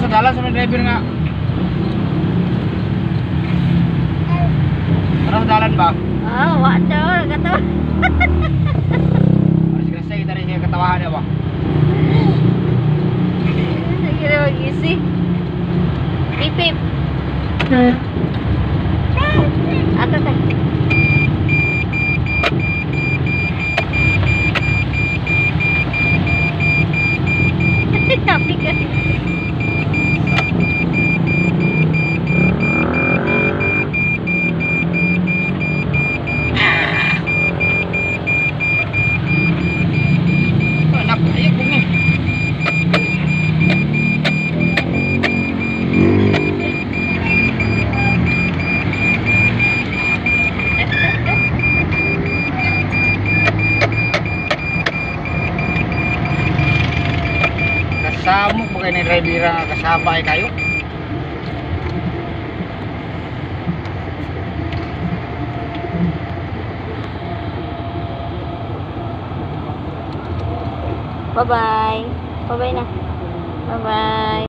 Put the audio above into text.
sa dalan sa mga driver nga. Tara sa dalan ba? Oh, waduh, kata. Aras krasa kita rin siya katawahan niya ba? Kira magisi. Pipip. Ato kan. Tapi kan. Anak, ayo bunga. Kasamok mo kayo ni driver nga kasabay kayo. Bye-bye. Bye-bye na. Bye-bye.